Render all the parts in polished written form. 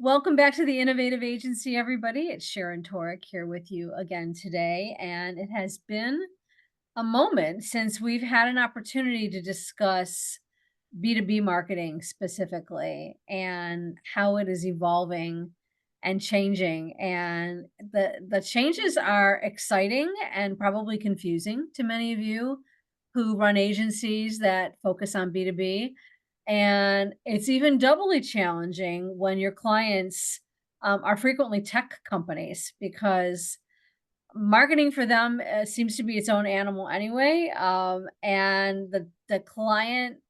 Welcome back to the Innovative Agency, everybody. It's Sharon Torek here with you again today. And it has been a moment since we've had an opportunity to discuss B2B marketing specifically and how it is evolving and changing. And the changes are exciting and probably confusing to many of you who run agencies that focus on B2B. And it's even doubly challenging when your clients are frequently tech companies because marketing for them seems to be its own animal anyway. And the client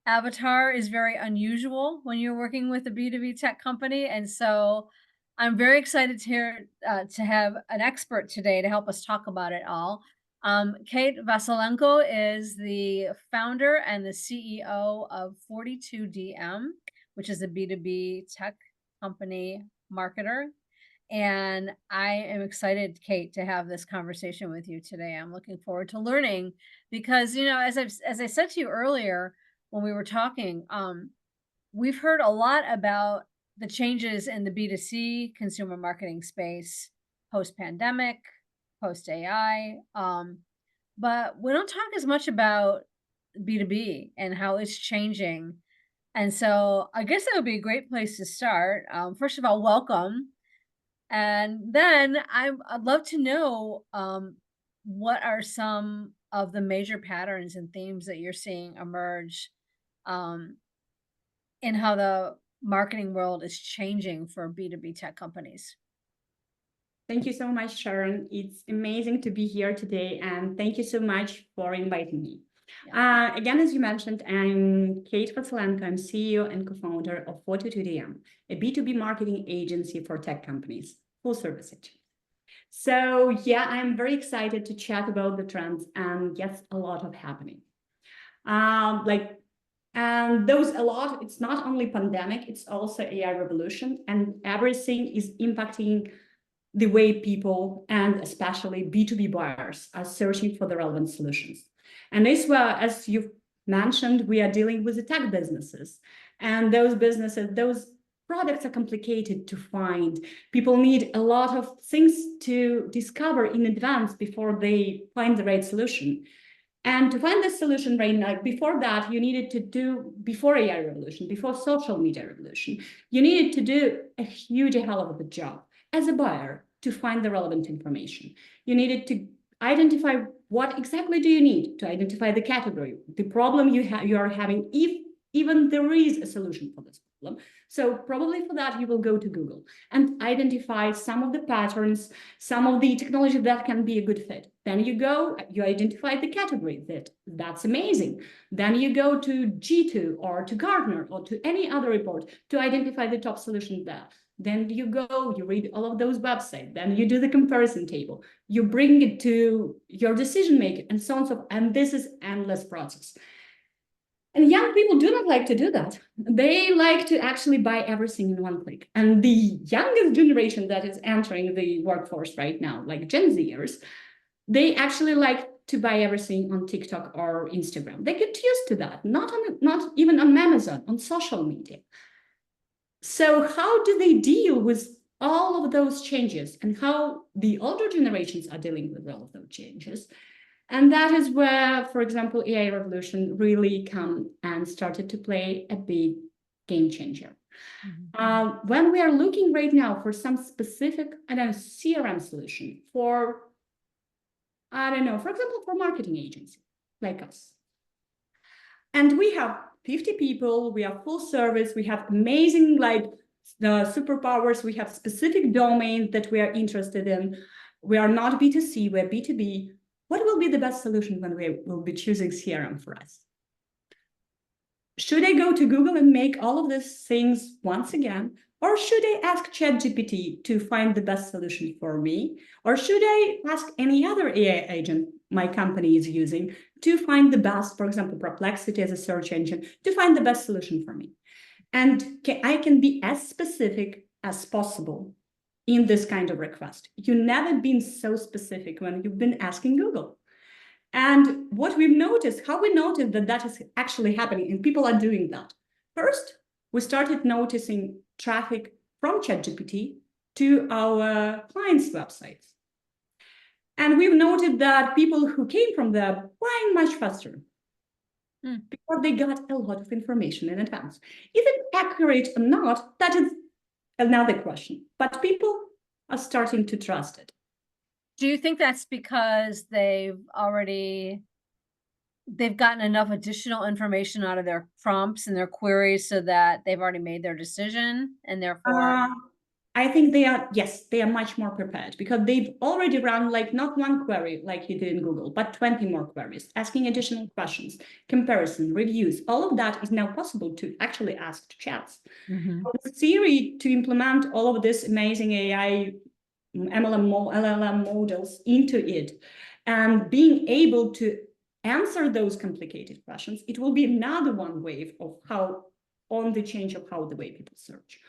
avatar is very unusual when you're working with a B2B tech company. And so I'm very excited to have an expert today to help us talk about it all. Kate Vasylenko is the founder and the CEO of 42DM, which is a B2B tech company marketer. And I am excited, Kate, to have this conversation with you today. I'm looking forward to learning because, as I said to you earlier when we were talking, we've heard a lot about the changes in the B2C consumer marketing space post pandemic, post AI. But we don't talk as much about B2B and how it's changing. And so I guess that would be a great place to start. First of all, welcome. And then I'd love to know what are some of the major patterns and themes that you're seeing emerge um, in how the marketing world is changing for B2B tech companies. Thank you so much, Sharon. It's amazing to be here today, and thank you so much for inviting me. Yeah. Again, as you mentioned, I'm Kate Vasylenko. I'm CEO and co-founder of 42DM, a B2B marketing agency for tech companies, full service agency. So yeah, I'm very excited to chat about the trends, and yes, a lot of happening. And those a lot, it's not only pandemic, it's also AI revolution, and everything is impacting the way people and especially B2B buyers are searching for the relevant solutions. And as well, as you've mentioned, we are dealing with the tech businesses. And those businesses, those products are complicated to find. People need a lot of things to discover in advance before they find the right solution. And to find the solution right now, before that, you needed to do, before AI revolution, before social media revolution, you needed to do a huge hell of a job as a buyer to find the relevant information. You needed to identify what exactly do you need to identify the category, the problem you are having, if even there is a solution for this problem. So probably for that, you will go to Google and identify some of the patterns, some of the technology that can be a good fit. Then you go, you identify the category that's amazing. Then you go to G2 or to Gartner or to any other report to identify the top solution there. Then you go, you read all of those websites, then you do the comparison table, you bring it to your decision maker and so on and so forth. And this is endless process. And young people do not like to do that. They like to actually buy everything in one click. And the youngest generation that is entering the workforce right now, like Gen Zers, they actually like to buy everything on TikTok or Instagram. They get used to that, not even on Amazon, on social media. So how do they deal with all of those changes and how the older generations are dealing with all of those changes? And that is where, for example, AI revolution really come and started to play a big game changer. When we are looking right now for some specific, CRM solution for, for example, for marketing agency like us. And we have 50 people, we have full service, we have amazing the superpowers, we have specific domains that we are interested in. We are not B2C, we're B2B. What will be the best solution when we will be choosing CRM for us? Should I go to Google and make all of these things once again? Or should I ask ChatGPT to find the best solution for me? Or should I ask any other AI agent my company is using to find the best, for example, Perplexity as a search engine, to find the best solution for me? And I can be as specific as possible in this kind of request. You've never been so specific when you've been asking Google. And what we've noticed, how we noticed that that is actually happening, and people are doing that. First, we started noticing traffic from ChatGPT to our clients' websites. And we've noted that people who came from there applying much faster because they got a lot of information in advance. Is it accurate or not? That is another question. But people are starting to trust it. Do you think that's because they've gotten enough additional information out of their prompts and their queries so that they've already made their decision and therefore Uh, I think they are, yes, they are much more prepared because they've already run like not one query like you did in Google, but 20 more queries, asking additional questions, comparison, reviews. All of that is now possible to actually ask to chats. With Siri to implement all of this amazing AI LLM models into it and being able to answer those complicated questions, it will be another one wave of how on the change of how the way people search.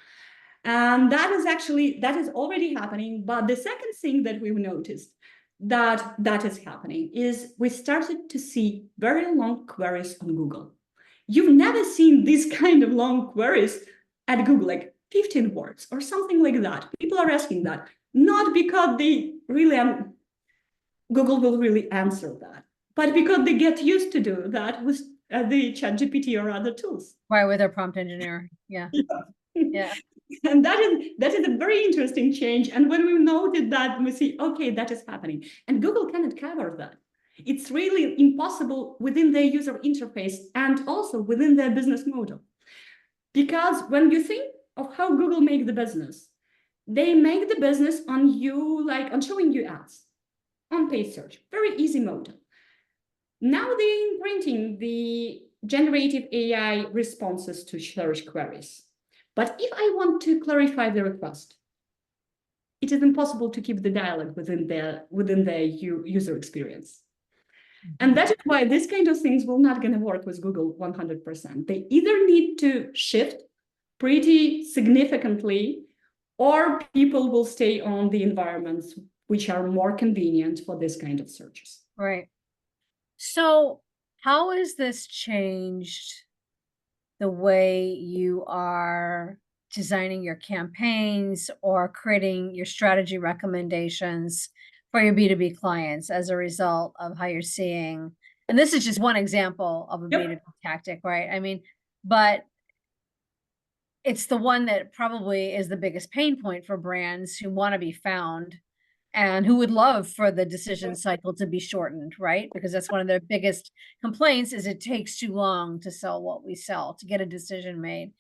And that is already happening. But the second thing that we've noticed that is happening is we started to see very long queries on Google. You've never seen this kind of long queries at Google, like 15 words or something like that. People are asking that, not because they really Google will really answer that, but because they get used to do that with the ChatGPT or other tools. right with their prompt engineer. Yeah. Yeah. And that is a very interesting change. And when we noted that, we see, okay, that is happening. And Google cannot cover that. It's really impossible within their user interface and also within their business model. Because when you think of how Google make the business, they make the business on you, like on showing you ads, on paid search, very easy model. Now they're imprinting the generative AI responses to search queries. But if I want to clarify the request, it is impossible to keep the dialogue within their user experience. And that is why this kind of things will not going to work with Google 100%. They either need to shift pretty significantly, or people will stay on the environments which are more convenient for this kind of searches. Right. So how has this changed the way you are designing your campaigns or creating your strategy recommendations for your B2B clients as a result of how you're seeing, and this is just one example of a Yep. B2B tactic, right? I mean, but it's the one that probably is the biggest pain point for brands who want to be found and who would love for the decision cycle to be shortened, right? Because that's one of their biggest complaints is it takes too long to sell what we sell, to get a decision made.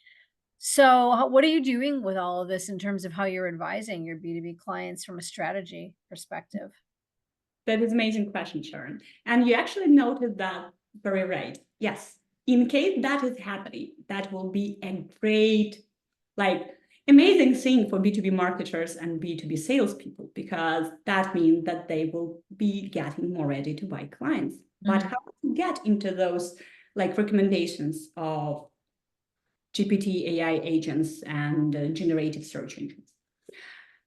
So what are you doing with all of this in terms of how you're advising your B2B clients from a strategy perspective? That is an amazing question, Sharon. And you actually noted that very right. Yes, in case that is happening, that will be a great, like, amazing thing for B2B marketers and B2B salespeople, because that means that they will be getting more ready to buy clients. But how to get into those like recommendations of GPT AI agents and generative search engines?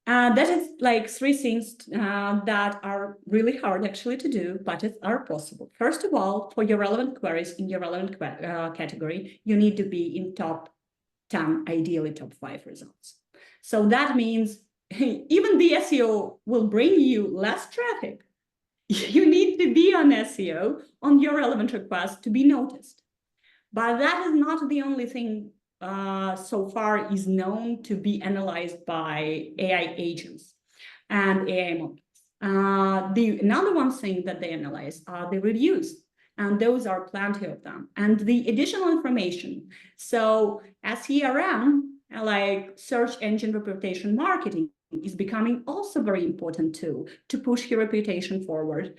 That is like three things that are really hard actually to do, but are possible. First of all, for your relevant queries in your relevant category, you need to be in top 10, ideally top 5 results. So that means even the SEO will bring you less traffic. You need to be on SEO on your relevant request to be noticed. But that is not the only thing so far is known to be analyzed by AI agents and AI models. Another one thing that they analyze are the reviews, and those are plenty of them, and the additional information. So SERM, like search engine reputation marketing, is becoming also very important tool to push your reputation forward.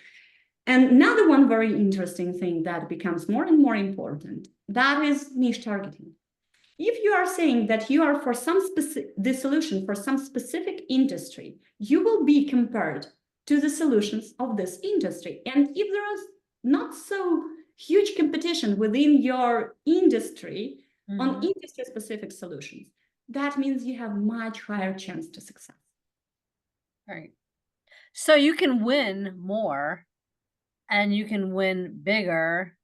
And another one very interesting thing that becomes more and more important, that is niche targeting. If you are saying that you are for some specific, the solution for some specific industry, you will be compared to the solutions of this industry. And if there is not so huge competition within your industry on industry specific solutions, that means you have much higher chance to success. Right. So you can win more and you can win bigger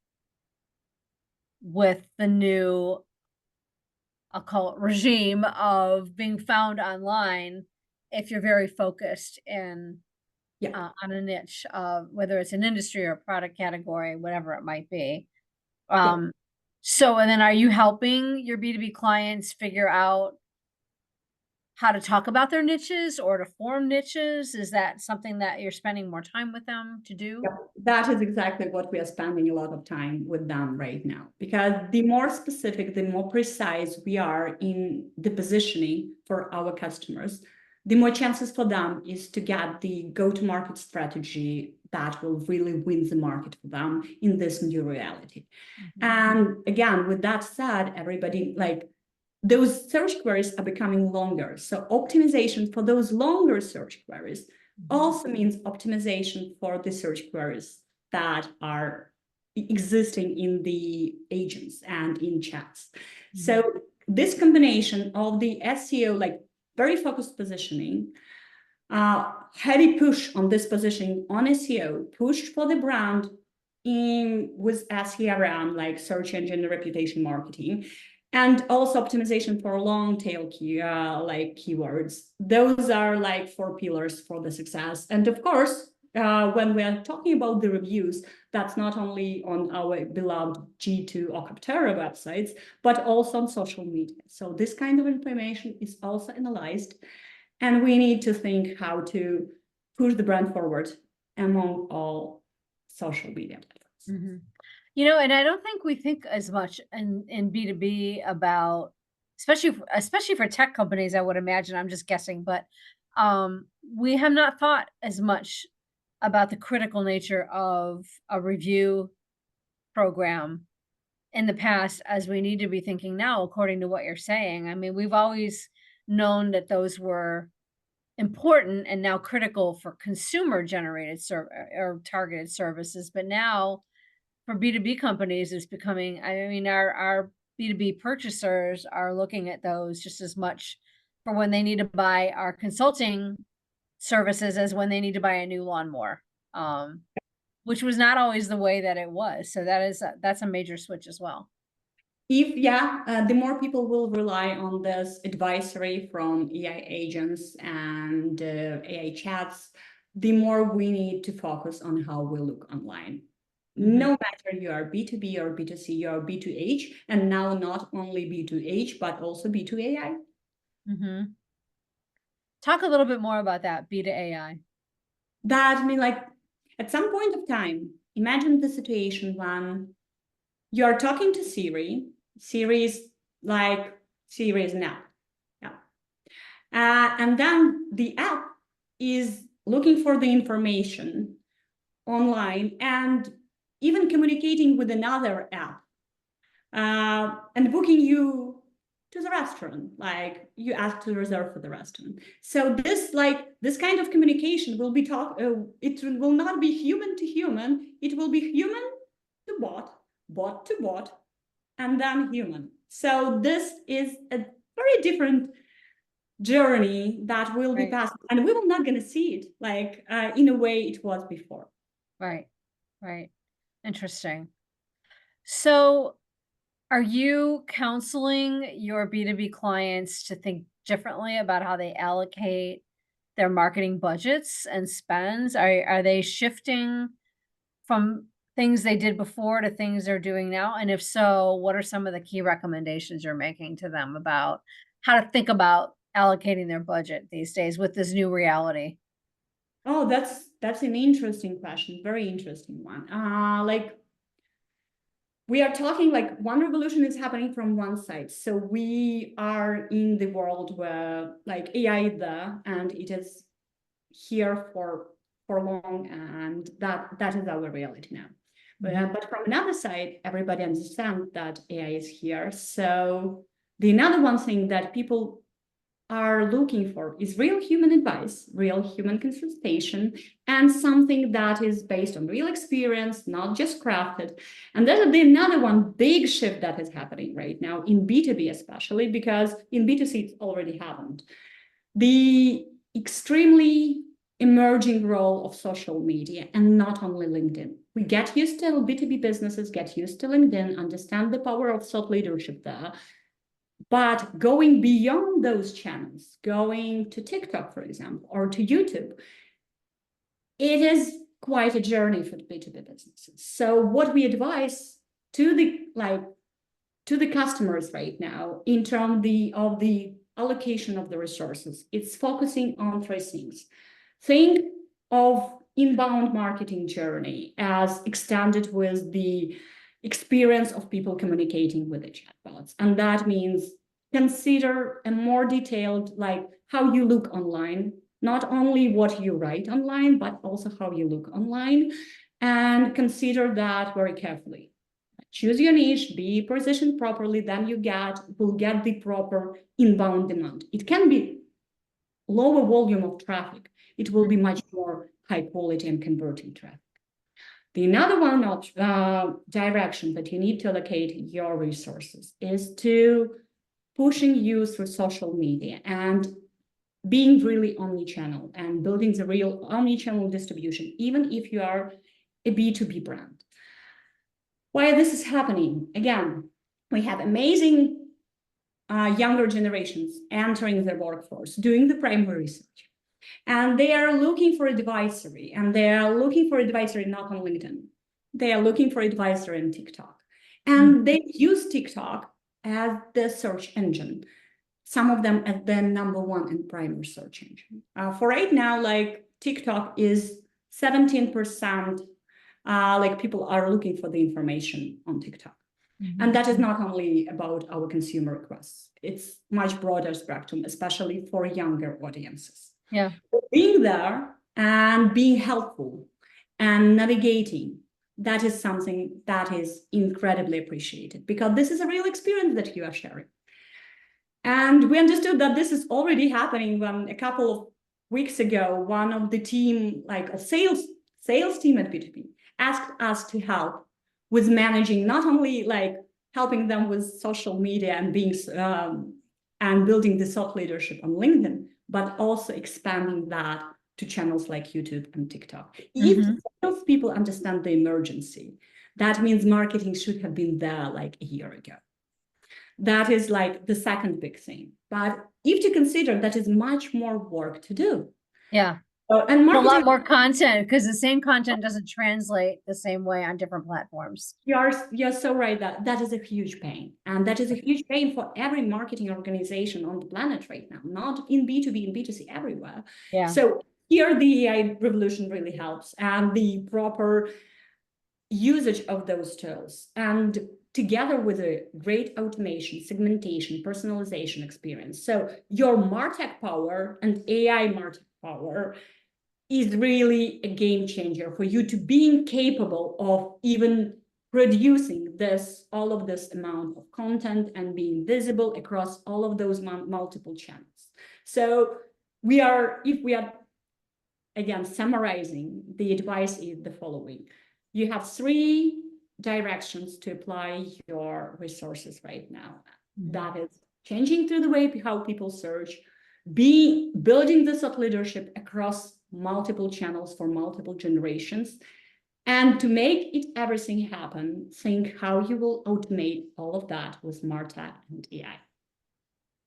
with the new I'll call it regime of being found online if you're very focused in Yeah. on a niche, whether it's an industry or a product category, whatever it might be. Yeah. Um, so, and then are you helping your B2B clients figure out how to talk about their niches or to form niches? Is that something that you're spending more time with them to do? Yeah, that is exactly what we are spending a lot of time with them right now. Because the more specific, the more precise we are in the positioning for our customers, the more chances for them is to get the go-to-market strategy that will really win the market for them in this new reality. Mhm, And again, with that said, everybody like those search queries are becoming longer. So optimization for those longer search queries mhm, also means optimization for the search queries that are existing in the agents and in chats. mhm, So this combination of the SEO, like very focused positioning, heavy push on this positioning on SEO, pushed for the brand in with SERM, like search engine reputation marketing, and also optimization for long tail like keywords. Those are like four pillars for the success. And of course, when we are talking about the reviews, that's not only on our beloved G2 or Capterra websites, but also on social media. So this kind of information is also analyzed, and we need to think how to push the brand forward among all social media platforms. mhm. You know, and I don't think we think as much in B2B about, especially for tech companies, I would imagine, I'm just guessing, but we have not thought as much about the critical nature of a review program in the past as we need to be thinking now, according to what you're saying. I mean, we've always known that those were important and now critical for consumer generated or targeted services, but now for B2B companies, it's becoming, I mean, our B2B purchasers are looking at those just as much for when they need to buy our consulting services as when they need to buy a new lawnmower, which was not always the way that it was. So that's a major switch as well. If yeah, the more people will rely on this advisory from AI agents and AI chats, the more we need to focus on how we look online. Mhm, No matter you are B2B or B2C, you are B2H, and now not only B2H, but also B2AI. mhm. Talk a little bit more about that, B to AI. That I mean, like at some point of time, imagine the situation when you're talking to Siri. Siri is like Siri is an app. Yeah. And then the app is looking for the information online and even communicating with another app and booking you to the restaurant, like you ask to reserve for the restaurant. So this kind of communication will be it will not be human to human, it will be human to bot, bot to bot, and then human. So this is a very different journey that will be Right, passed, and we will not going to see it like in a way it was before. right, right. Interesting. So are you counseling your B2B clients to think differently about how they allocate their marketing budgets and spends? Are they shifting from things they did before to things they're doing now? And if so, what are some of the key recommendations you're making to them about how to think about allocating their budget these days with this new reality? Oh, that's an interesting question, very interesting one. Like we are talking like one revolution is happening from one side. So we are in the world where like AI is there and it is here for long, and that is our reality now. Mhm, But from another side, everybody understands that AI is here. So the another one thing that people are looking for is real human advice, real human consultation, and something that is based on real experience, not just crafted. And there's another one big shift that is happening right now in B2B, especially because in B2C it's already happened. The extremely emerging role of social media, and not only LinkedIn. We get used to B2B businesses, get used to LinkedIn, understand the power of thought leadership there. But going beyond those channels, going to TikTok, for example, or to YouTube, it is quite a journey for the B2B businesses. So what we advise to the customers right now in terms of the allocation of the resources, it's focusing on three things. Think of inbound marketing journey as extended with the experience of people communicating with the chatbots. And that means consider a more detailed, like how you look online, not only what you write online, but also how you look online, and consider that very carefully. Choose your niche, be positioned properly, then will get the proper inbound demand. It can be lower volume of traffic. It will be much more high quality and converting traffic. The another one direction that you need to allocate your resources is to pushing you through social media and being really omni-channel and building the real omni-channel distribution, even if you are a B2B brand. Why this is happening? Again, we have amazing younger generations entering the workforce, doing the primary research. And they are looking for advisory, and they are looking for advisory not on LinkedIn. They are looking for advisory on TikTok. And they use TikTok as the search engine. Some of them as the #1 and primary search engine. For right now, like TikTok is 17%, like people are looking for the information on TikTok. And that is not only about our consumer requests. It's much broader spectrum, especially for younger audiences. Yeah. Being there and being helpful and navigating, that is something that is incredibly appreciated because this is a real experience that you are sharing. And we understood that this is already happening when a couple of weeks ago, one of the team, like a sales team at B2B, asked us to help with managing not only like helping them with social media and being and building the thought leadership on LinkedIn, but also expanding that to channels like YouTube and TikTok. If those people understand the emergency, that means marketing should have been there like a year ago. That is like the second big thing. But if you consider that is much more work to do. Yeah. And A lot marketing, more content because the same content doesn't translate the same way on different platforms. you're so right that is a huge pain. And that is a huge pain for every marketing organization on the planet right now, not in B2B and B2C everywhere. Yeah. So here the AI revolution really helps, and the proper usage of those tools, and together with a great automation, segmentation, personalization experience. So your MarTech power and AI MarTech power is really a game changer for you to being capable of even producing all of this amount of content and being visible across all of those multiple channels. So if we are again summarizing, the advice is the following. You have 3 directions to apply your resources right now. That is changing through the way how people search, building the thought leadership across multiple channels for multiple generations, and to make everything happen, think how you will automate all of that with MarTech and AI.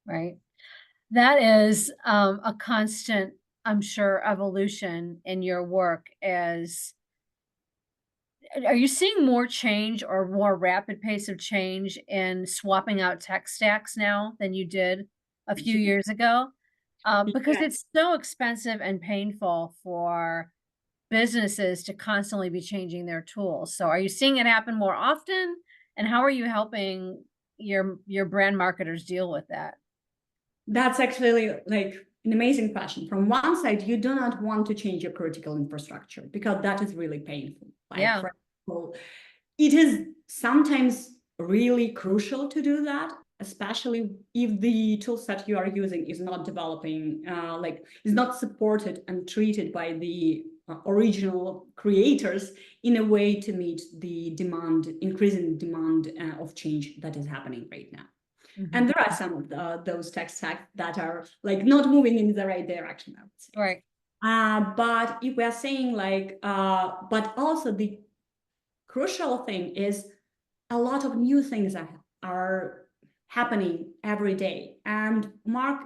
Right. That is a constant, I'm sure, evolution in your work. Are you seeing more change or more rapid pace of change in swapping out tech stacks now than you did a few years ago? Because Yeah. it's so expensive and painful for businesses to constantly be changing their tools. So are you seeing it happen more often? And how are you helping your brand marketers deal with that? That's actually like an amazing question. From one side, you do not want to change your critical infrastructure because that is really painful. Like, Yeah. for example, it is sometimes really crucial to do that, especially if the tool set you are using is not developing, is not supported and treated by the original creators in a way to meet the increasing demand of change that is happening right now. And there are some of those tech stacks that are like not moving in the right direction, I would say. Right. But if we are saying but also the crucial thing is a lot of new things are happening every day. And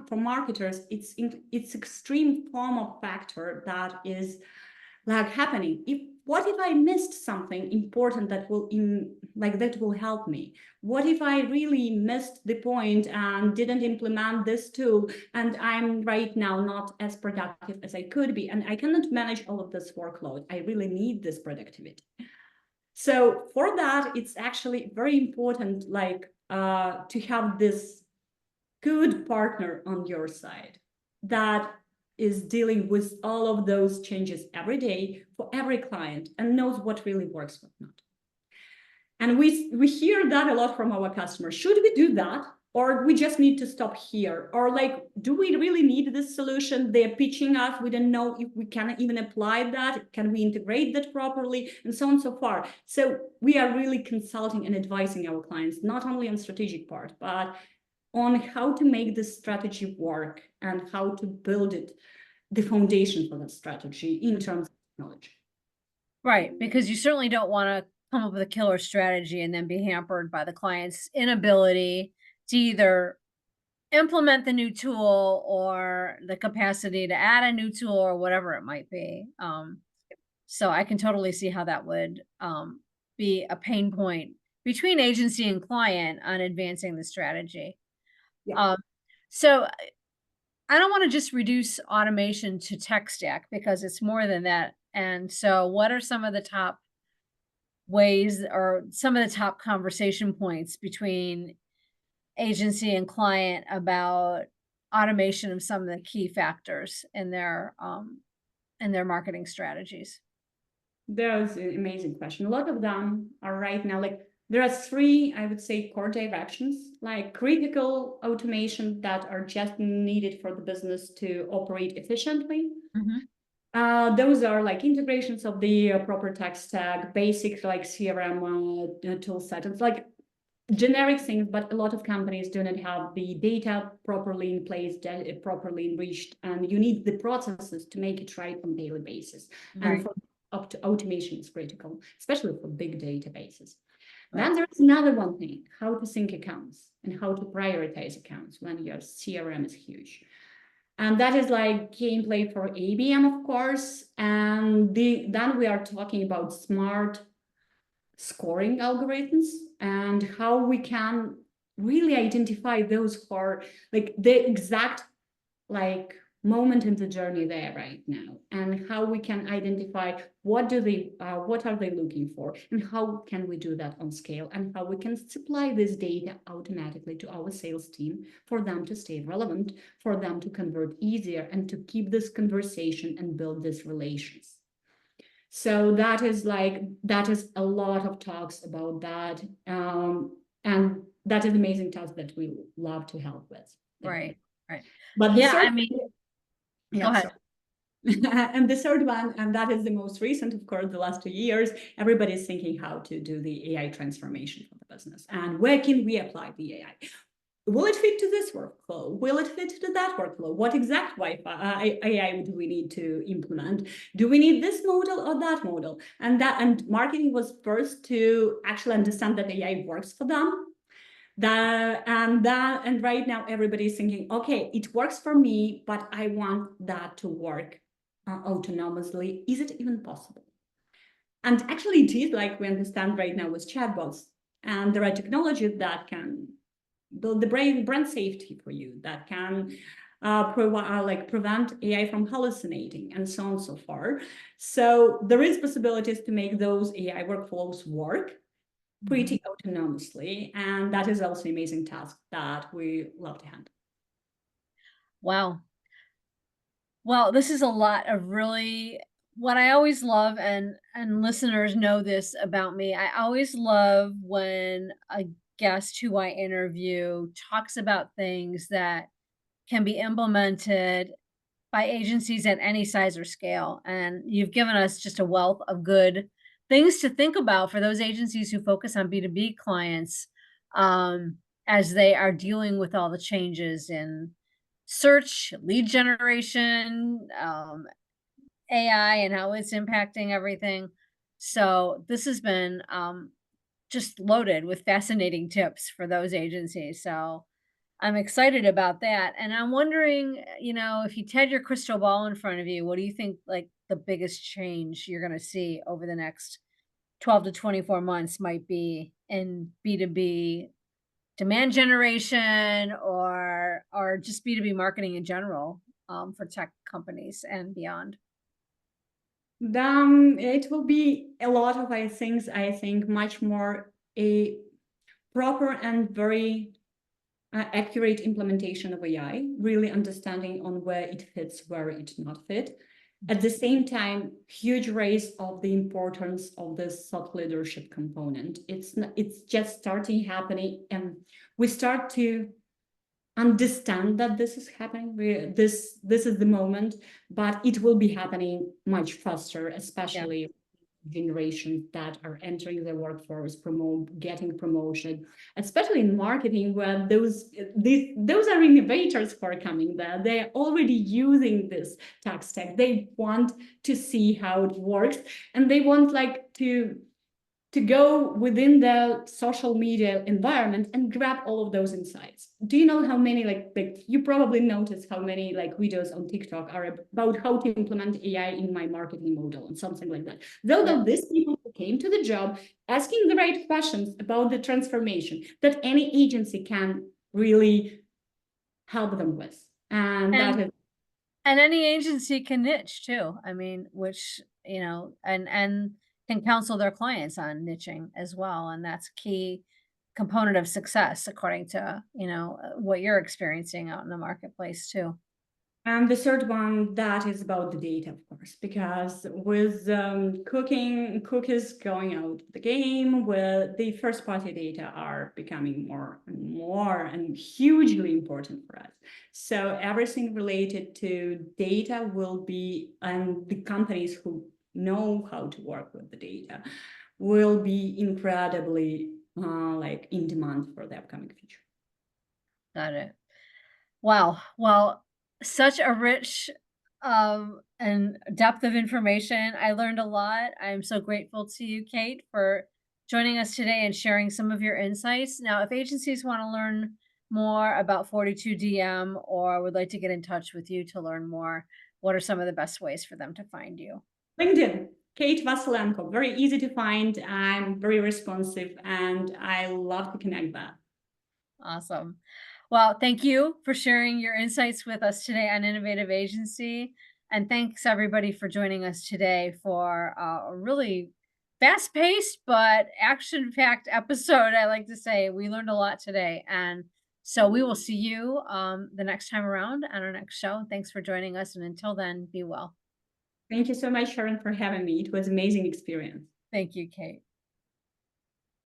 for marketers, it's extreme form of factor that is like happening. What if I missed something important that will help me? What if I really missed the point and didn't implement this tool, and I'm right now not as productive as I could be, and I cannot manage all of this workload? I really need this productivity. So for that, it's actually very important, to have this good partner on your side that is dealing with all of those changes every day for every client and knows what really works, what not. And we hear that a lot from our customers. Should we do that? Or we just need to stop here? Or like, do we really need this solution? They're pitching us. We don't know if we can even apply that. Can we integrate that properly? And so on and so forth. So we are really consulting and advising our clients, not only on strategic part, but on how to make this strategy work and how to build it, the foundation for the strategy in terms of technology. Right, because you certainly don't wanna come up with a killer strategy and then be hampered by the client's inability to either implement the new tool or the capacity to add a new tool or whatever it might be. So I can totally see how that would, be a pain point between agency and client on advancing the strategy. Yeah. Um, so I don't wanna just reduce automation to tech stack because it's more than that. And so what are some of the top ways or some of the top conversation points between agency and client about automation of some of the key factors in their marketing strategies? That was an amazing question. A lot of them are right now, like there are three, I would say, core directions, like critical automation that are just needed for the business to operate efficiently. Mhm. Those are like integrations of the proper tech stack, basic like CRM tool set. It's like generic things, but a lot of companies do not have the data properly in place, properly enriched, and you need the processes to make it right on a daily basis. And Right, for up to automation is critical, especially for big databases. right, Then there's another one thing, how to sync accounts and how to prioritize accounts when your CRM is huge. And that is like gameplay for ABM, of course. And then we are talking about smart scoring algorithms and how we can really identify those who are like the exact like moment in the journey there right now, and how we can identify what are they looking for, and how can we do that on scale, and how we can supply this data automatically to our sales team for them to stay relevant, for them to convert easier, and to keep this conversation and build these relations. So that is a lot of talks about that, and that is an amazing task that we love to help with. right, right. But the Yeah, third, I mean, go yeah, ahead. sorry. And the third one, and that is the most recent, of course, the last 2 years, everybody is thinking how to do the AI transformation for the business and where can we apply the AI? Will it fit to this workflow? Will it fit to that workflow? What exact Wi-Fi AI do we need to implement? Do we need this model or that model? And marketing was first to actually understand that AI works for them. And right now everybody's thinking, okay, it works for me, but I want that to work autonomously. Is it even possible? And actually, it is like we understand right now with chatbots, and there are technologies that can build the brand safety for you, that can prevent AI from hallucinating, and so on and so forth. So there is possibilities to make those AI workflows work pretty autonomously, and that is also an amazing task that we love to handle. Wow. Well, this is a lot of really what I always love, and listeners know this about me. I always love when a guest who I interview talks about things that can be implemented by agencies at any size or scale. And you've given us just a wealth of good things to think about for those agencies who focus on B2B clients, um, as they are dealing with all the changes in search, lead generation, AI, and how it's impacting everything. So this has been just loaded with fascinating tips for those agencies. So I'm excited about that. And I'm wondering, if you had your crystal ball in front of you, what do you think like the biggest change you're going to see over the next 12 to 24 months might be in B2B demand generation or just B2B marketing in general, for tech companies and beyond? It will be a lot of things, I think, much more a proper and very accurate implementation of AI, really understanding on where it fits, where it not fit. At the same time, huge raise of the importance of this thought leadership component. It's just starting happening, and we start to understand that this is happening. This is the moment, but it will be happening much faster, Yeah. especially generations that are entering the workforce, getting promotion, especially in marketing, where those are innovators who are coming there. They're already using this tech stack. They want to see how it works, and they want like to go within the social media environment and grab all of those insights. Do you know how many like you probably noticed how many like videos on TikTok are about how to implement AI in my marketing model and something like that? Yeah. Though these people who came to the job asking the right questions about the transformation that any agency can really help them with. And that And is and any agency can niche too. I mean, which, and can counsel their clients on niching as well. And that's a key component of success according to, what you're experiencing out in the marketplace too. And the third one, that is about the data, of course, because with cookies going out of the game, where the first party data are becoming more and more and hugely important for us. So everything related to data will be, and the companies who know how to work with the data will be incredibly like in demand for the upcoming future. Got it. Wow. Well, such a rich and depth of information. I learned a lot. I'm so grateful to you, Kate, for joining us today and sharing some of your insights. Now, if agencies want to learn more about 42DM or would like to get in touch with you to learn more, what are some of the best ways for them to find you? LinkedIn, Kate Vasylenko, very easy to find. I'm very responsive and I love to connect that. Awesome. Well, thank you for sharing your insights with us today on Innovative Agency. And thanks everybody for joining us today for a really fast paced but action packed episode. I like to say we learned a lot today. And so we will see you the next time around on our next show. Thanks for joining us. And until then, be well. Thank you so much, Sharon, for having me. It was an amazing experience. Thank you, Kate.